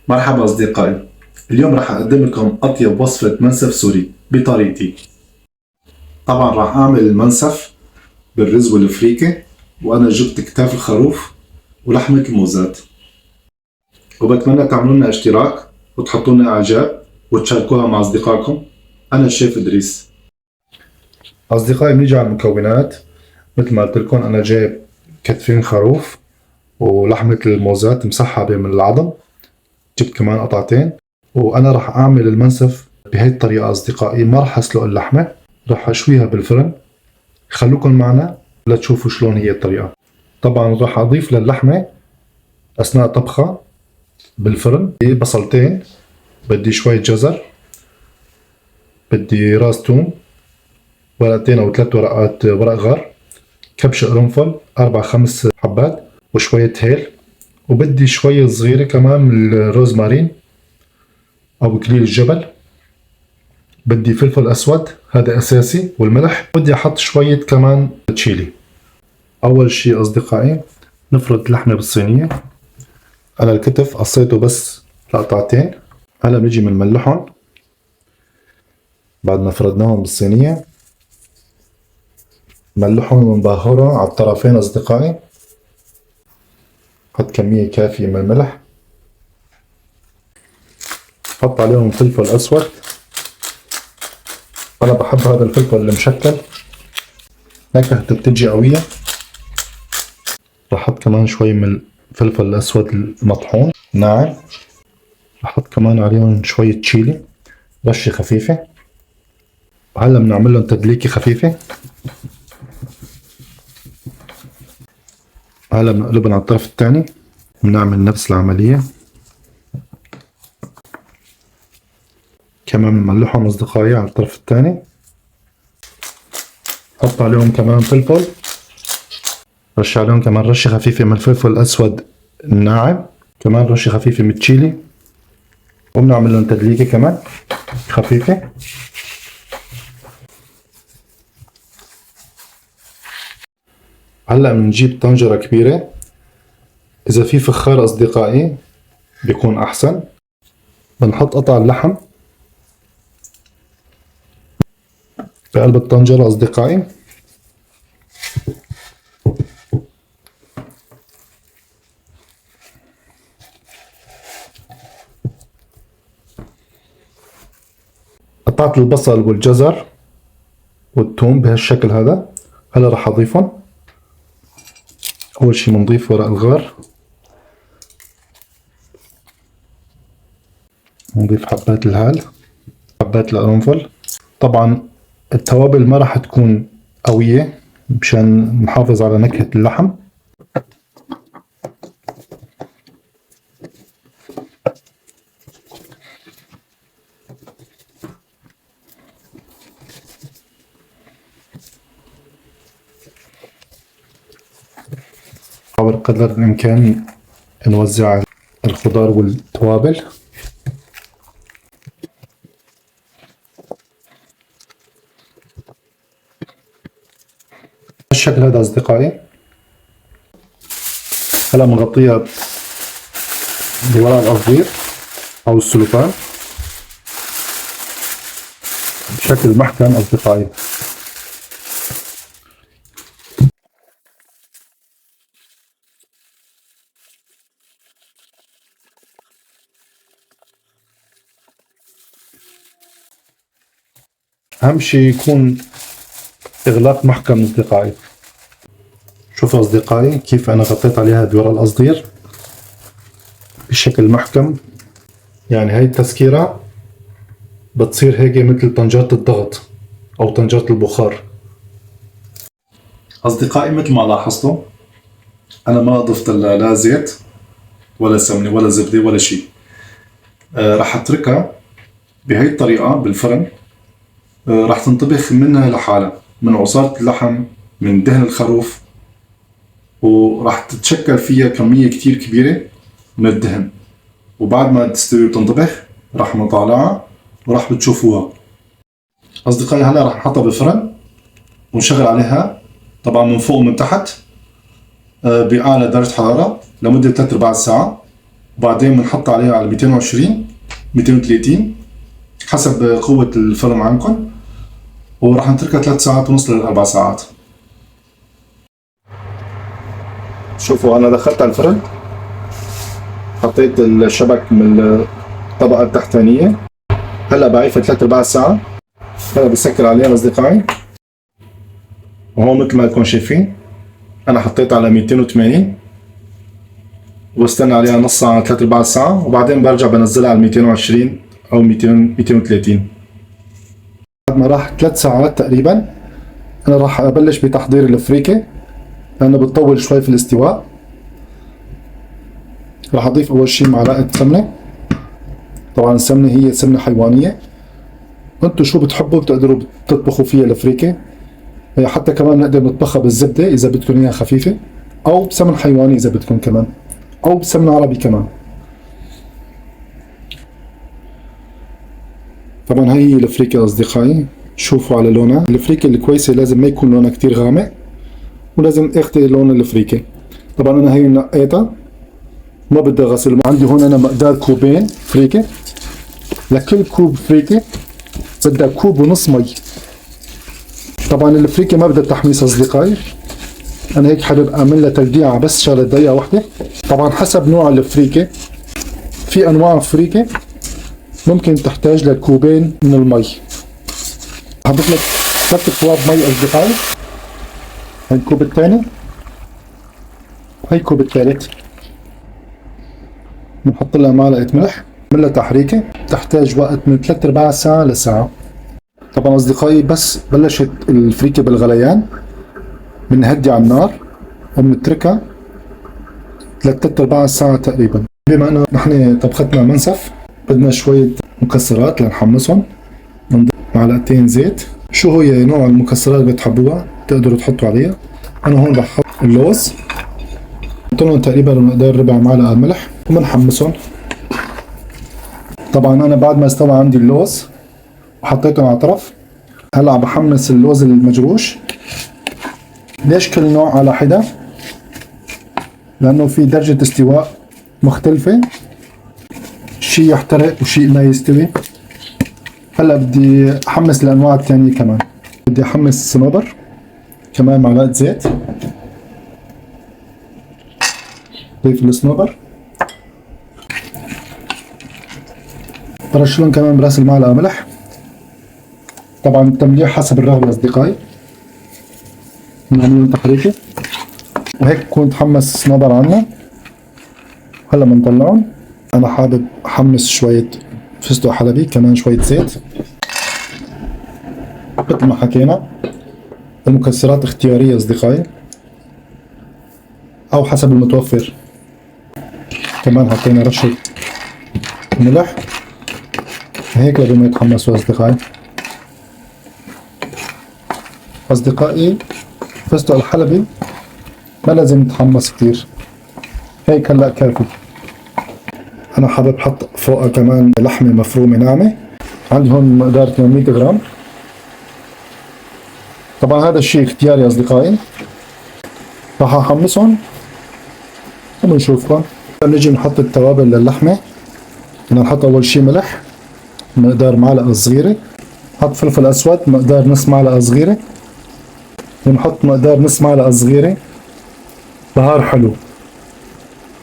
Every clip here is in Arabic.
مرحبا أصدقائي. اليوم راح أقدم لكم أطيب وصفة منسف سوري بطريقتي. طبعا راح أعمل المنسف بالرز والفريكة، وأنا جبت كتاف الخروف ولحمة الموزات. وبتمنى تعملوا لنا اشتراك وتحطوا لنا إعجاب وتشاركوها مع أصدقائكم. أنا الشيف إدريس. أصدقائي بنيجي على المكونات. مثل ما قلت لكم أنا جايب كتفين خروف ولحمة الموزات مسحبة من العظم، جبت كمان قطعتين. وانا راح اعمل المنسف بهي الطريقة اصدقائي، ما راح اسلق اللحمة، راح اشويها بالفرن. خلوكم معنا لتشوفوا شلون هي الطريقة. طبعا راح اضيف للحمة اثناء طبخها بالفرن بصلتين، بدي شوية جزر، بدي راس توم، ورقتين او 3 ورقات ورق غار، كبش قرنفل 4-5 حبات، وشوية هيل، وبدي شوية صغيرة كمان من الروزمارين او اكليل الجبل. بدي فلفل اسود هذا اساسي، والملح. بدي احط شوية كمان تشيلي. اول شي اصدقائي نفرد اللحمة بالصينية. انا الكتف قصيته بس لقطعتين. هلا بنجي بنملحهم بعد ما فردناهم بالصينية، ملحهم ونبهرهم على الطرفين اصدقائي. حط كمية كافية من الملح، حط عليهم فلفل اسود. انا بحب هذا الفلفل المشكل، نكهته بتجي قوية. رح احط كمان شوي من الفلفل الاسود المطحون ناعم. رح احط كمان عليهم شوية تشيلي، رشة خفيفة. وهلا بنعمل لهم تدليكة خفيفة. هلا بنقلبهم على الطرف الثاني، بنعمل نفس العملية. كمان بنملحهم اصدقائي على الطرف الثاني. حط عليهم كمان فلفل، رش عليهم كمان رشة خفيفة من الفلفل الأسود الناعم، كمان رشة خفيفة من التشيلي، وبنعمل لهم تدليكة كمان خفيفة. هلا بنجيب طنجرة كبيرة، إذا في فخار أصدقائي بيكون أحسن. بنحط قطع اللحم بقلب الطنجرة أصدقائي. قطعت البصل والجزر والثوم بهالشكل هذا. هلا راح اضيفهم. اول شي بنضيف ورق الغار، نضيف حبات الهال، حبات القرنفل. طبعا التوابل ما راح تكون قوية مشان نحافظ على نكهة اللحم. نحاول قدر الإمكان نوزع الخضار والتوابل. بالشكل هذا أصدقائي. هلا بنغطيها بورق القصدير أو السلوفان بشكل محكم أصدقائي. أهم شي يكون إغلاق محكم أصدقائي. شوفوا أصدقائي كيف أنا غطيت عليها بورق القصدير بشكل محكم. يعني هاي التسكيرة بتصير هيك مثل طنجرة الضغط أو طنجرة البخار. أصدقائي مثل ما لاحظتوا أنا ما ضفت لا زيت ولا سمنة ولا زبدة ولا شيء. راح أتركها بهاي الطريقة بالفرن. راح تنطبخ منها لحالها، من عصارة اللحم، من دهن الخروف، وراح تتشكل فيها كمية كتير كبيرة من الدهن. وبعد ما تستوي وتنطبخ راح نطالعها وراح بتشوفوها. أصدقائي هلا راح نحطها بالفرن ونشغل عليها طبعا من فوق ومن تحت بأعلى درجة حرارة لمدة 3/4 ساعة، وبعدين بنحط عليها على 220 230 حسب قوة الفرن عندكم، وراح نتركها 3 ساعات ونص ل 4 ساعات. شوفوا انا دخلت على الفرن، حطيت الشبك من الطبقة التحتانية، هلا بعيفها 3/4 ساعة. هلا بسكر عليها اصدقائي، وهون مثل ما انكم شايفين انا حطيت على 280 واستنى عليها نص ساعة 3/4 ساعة، وبعدين برجع بنزلها على 220 او 230. بعد ما راح 3 ساعات تقريبا انا راح ابلش بتحضير الفريكة لانه بتطول شوي في الاستواء. راح اضيف اول شي معلقة سمنة، طبعا السمنة هي سمنة حيوانية، انتو شو بتحبوا بتقدروا تطبخوا فيها الفريكة، حتى كمان نقدر نطبخها بالزبدة اذا بدكم اياها خفيفة، او بسمن حيواني اذا بدكم كمان، او بسمن عربي كمان. طبعا هي الفريكة اصدقائي، شوفوا على لونها، الفريكة الكويسة لازم ما يكون لونها كتير غامق، ولازم اختي لون الفريكة. طبعا انا هي نقيتها ما بدي غسل. عندي هون انا مقدار كوبين فريكة، لكل كوب فريكة بدها كوب ونص مي. طبعا الفريكة ما بدها تحميص اصدقائي، انا هيك حابب اعمل لها تلديعة بس شغلة دقيقة واحدة. طبعا حسب نوع الفريكة، في انواع فريكة ممكن تحتاج لكوبين من المي. هضيف لك 3 اكواب مي اصدقائي، هاي الكوب الثاني وهي الكوب الثالث. بنحط لها معلقة ملح، نعمل لها تحريكة، تحتاج وقت من 3/4 ساعة لساعة. طبعا اصدقائي بس بلشت الفريكة بالغليان بنهدي على النار وبنتركها 3/4 ساعة تقريبا. بما انه نحن طبختنا منسف بدنا شوية مكسرات لنحمصهم، بنضيف معلقتين زيت. شو هي نوع المكسرات اللي بتحبوها تقدروا تحطوا عليها. انا هون رح احط اللوز، بحط لهم تقريبا مقدار 1/4 معلقة ملح وبنحمصهم. طبعا انا بعد ما استوى عندي اللوز وحطيتهم على طرف، هلا بحمص اللوز المجروش. ليش كل نوع على حدة؟ لانه في درجة استواء مختلفة، شيء يحترق وشيء ما يستوي. هلا بدي احمص الانواع الثانية كمان، بدي احمص الصنوبر كمان معلقة زيت، ضيف الصنوبر، برشلهم كمان براس المعلقة ملح. طبعا التمليح حسب الرغبة اصدقائي، بنعمل تحريكة وهيك بكون تحمس الصنوبر عنا. هلا بنطلعهم. انا حابب احمص شوية فستق حلبي كمان شوية زيت. مثل ما حكينا المكسرات اختيارية اصدقائي او حسب المتوفر. كمان حطينا رشة ملح هيك لازم يتحمسوا اصدقائي. اصدقائي فستق الحلبي ما لازم يتحمص كتير، هيك هلا كافي. انا حابب احط فوقها كمان لحمة مفرومة ناعمة، عندي هون مقدار 800 جرام. طبعا هذا الشيء اختياري اصدقائي. راح احمصهم وبنشوفكم. نجي نحط التوابل للحمة. بدنا نحط اول شيء ملح مقدار معلقة صغيرة، نحط فلفل اسود مقدار نص معلقة صغيرة، ونحط مقدار نص معلقة صغيرة بهار حلو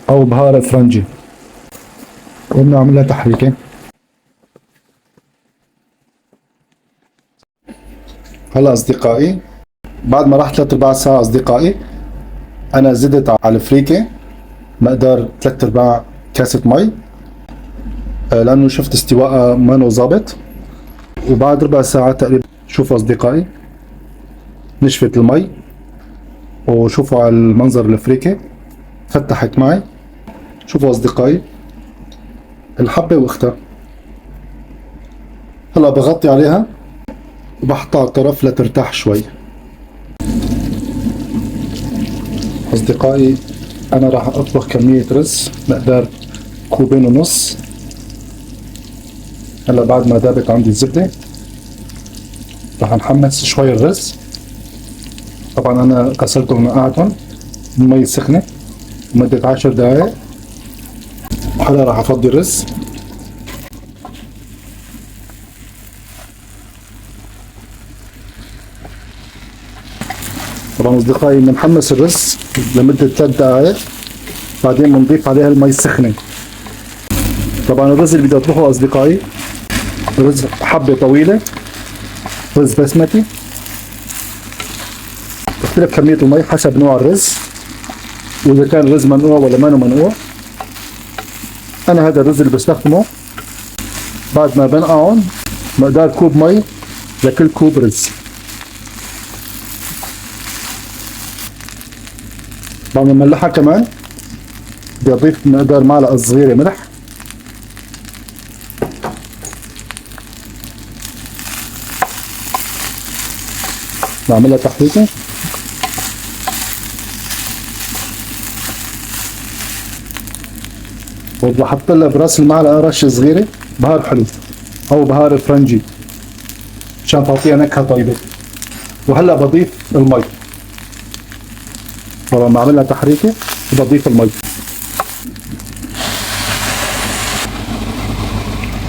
او بهار فرنجي، وبنعمل لها تحريكة. هلا اصدقائي بعد ما راح 3/4 ساعة اصدقائي انا زدت على الفريكة مقدار 3/4 كاسة مي، لانه شفت استواءها ما ظابط. وبعد 4 ساعات تقريبا شوفوا اصدقائي نشفت المي، وشوفوا على المنظر الفريكة فتحت معي. شوفوا اصدقائي الحبة واختها. هلا بغطي عليها وبحطها على الطرف لترتاح شوي. اصدقائي انا راح اطبخ كمية رز مقدار 2.5 كوب. هلا بعد ما ذابت عندي الزبدة راح نحمص شوي الرز. طبعا انا غسلتهم ونقعتهم بالمي السخنة لمدة 10 دقايق. وهلا راح افضي الرز. طبعا اصدقائي بنحمص الرز لمدة 3 دقائق، بعدين بنضيف عليها المي السخنة. طبعا الرز اللي بدي اطبخه اصدقائي رز حبة طويلة، رز بسمتي، تختلف كمية المي حسب نوع الرز، واذا كان الرز منقوع ولا ما منقوع. انا هذا الرز اللي بستخدمه بعد ما بنقعه مقدار كوب مي لكل كوب رز. بعد ما ملحها كمان بدي اضيف مقدار معلقة صغيرة ملح، بعملها تحريكة، وبحط لها براس المعلقة رشة صغيرة بهار حلو أو بهار فرنجي عشان تعطيها نكهة طيبة. وهلا بضيف المي، طبعا بعملها تحريكة وبضيف المي.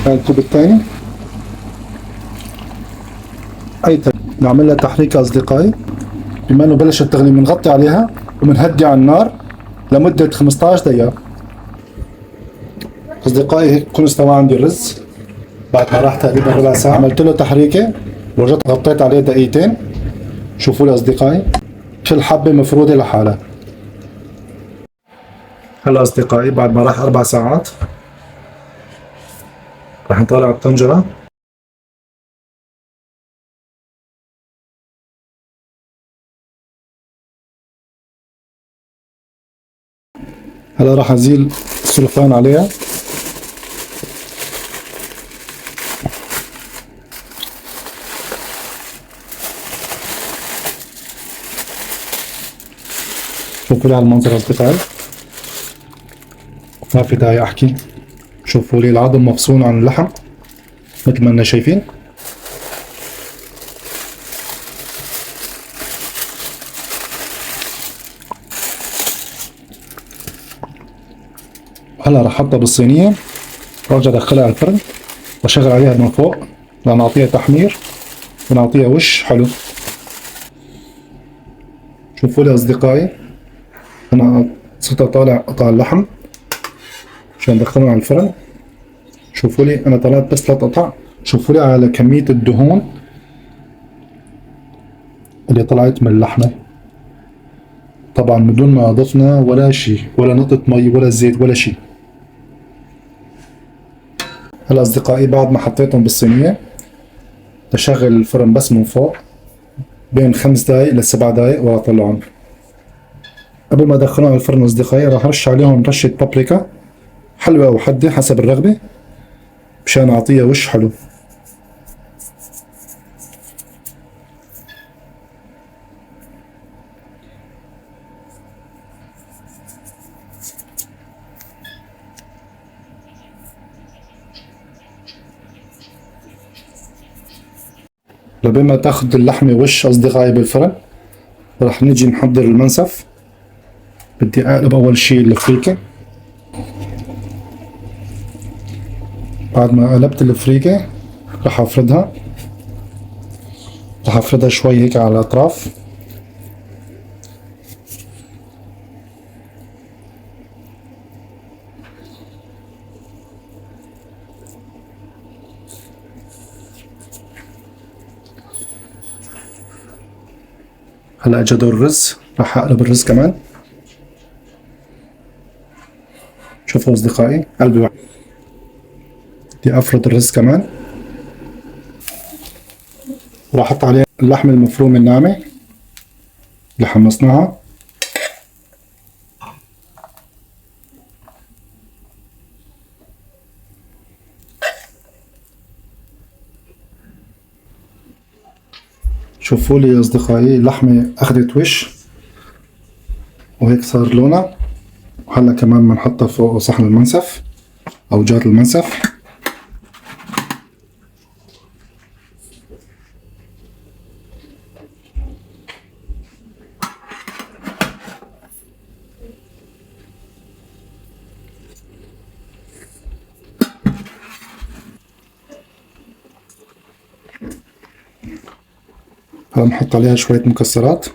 هاي الكوب الثاني نعملها تحريكة أصدقائي. بما إنه بلشت تغلي بنغطي عليها وبنهدي على النار لمدة 15 دقيقة. أصدقائي هيك بكون استوى عندي الرز بعد ما راح تقريبا ربع ساعة. عملت له تحريكة ورجعت غطيت عليه دقيقتين. شوفوا لي أصدقائي كل حبة مفرودة لحالها. هلا أصدقائي بعد ما راح 4 ساعات راح نطلع الطنجرة. هلا راح أزيل السلفان عليها. شوفوا لي على المنظر أصدقائي، ما في داعي أحكي. شوفوا لي العظم مفصول عن اللحم مثل ما إننا شايفين. هلا راح احطها بالصينية وارجع ادخلها على الفرن واشغل عليها من فوق لنعطيها تحمير ونعطيها وش حلو. شوفوا لي اصدقائي انا صرت اطالع قطع اللحم عشان ادخلهم على الفرن. شوفوا لي انا طلعت بس 3 قطع. شوفوا لي على كمية الدهون اللي طلعت من اللحمة، طبعا بدون ما اضفنا ولا شيء، ولا نقطة مي ولا زيت ولا شيء. هلا اصدقائي بعد ما حطيتهم بالصينية بشغل الفرن بس من فوق بين 5 دقايق ل 7 دقايق واطلعهم. قبل ما ادخلهم على الفرن اصدقائي راح ارش عليهم رشة بابريكا حلوة او حادة حسب الرغبة مشان اعطيها وش حلو. لبين ما تاخد اللحمة وش اصدقائي بالفرن راح نجي نحضر المنسف. بدي اقلب اول شي الفريكة. بعد ما قلبت الفريكة راح افردها، راح افردها شوي هيك على الاطراف. هلا اجى دور الرز، راح اقلب الرز كمان. شوفوا اصدقائي قلبي واحد. بدي افرد الرز كمان وراح احط عليه اللحمة المفرومة الناعمة اللي حمصناها. شوفوا لي يا اصدقائي اللحمة اخذت وش وهيك صار لونها. وهلا كمان بنحطها فوق صحن المنسف او جات المنسف. هلا نحط عليها شوية مكسرات.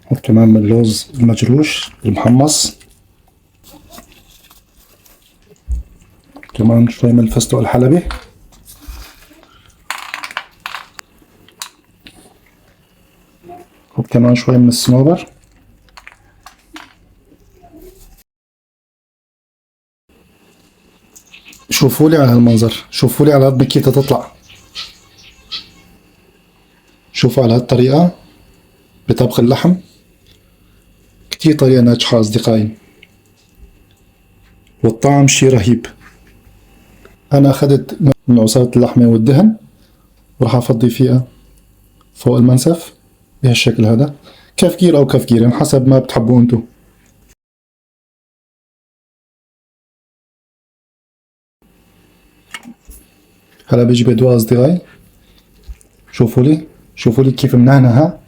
نحط كمان من اللوز المجروش المحمص، كمان شوي من الفستق الحلبي، نحط كمان شوي من الصنوبر. شوفوا لي على هالمنظر، شوفوا لي على قد بكيتها تطلع. شوفوا على هالطريقة بطبخ اللحم، كتير طريقة ناجحة أصدقائي، والطعم شي رهيب. أنا أخذت من عصارة اللحمة والدهن وراح أفضي فيها فوق المنسف بهالشكل هذا، كفكير أو كفكيرين حسب ما بتحبوا انتو. هلا بيجي بدوها أصدقائي، شوفوا لي، شوفوا لي كيف منهنها،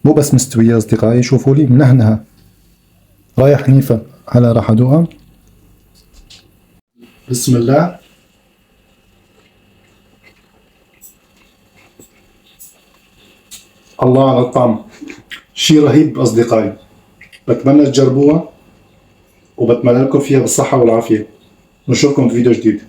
مو بس مستوية أصدقائي، شوفوا لي منهنها رايح نيفة. هلا راح أدوقها. بسم الله. الله على الطعم، شي رهيب أصدقائي، بتمنى تجربوها وبتمنى لكم فيها بالصحة والعافية. نشوفكم في فيديو جديد.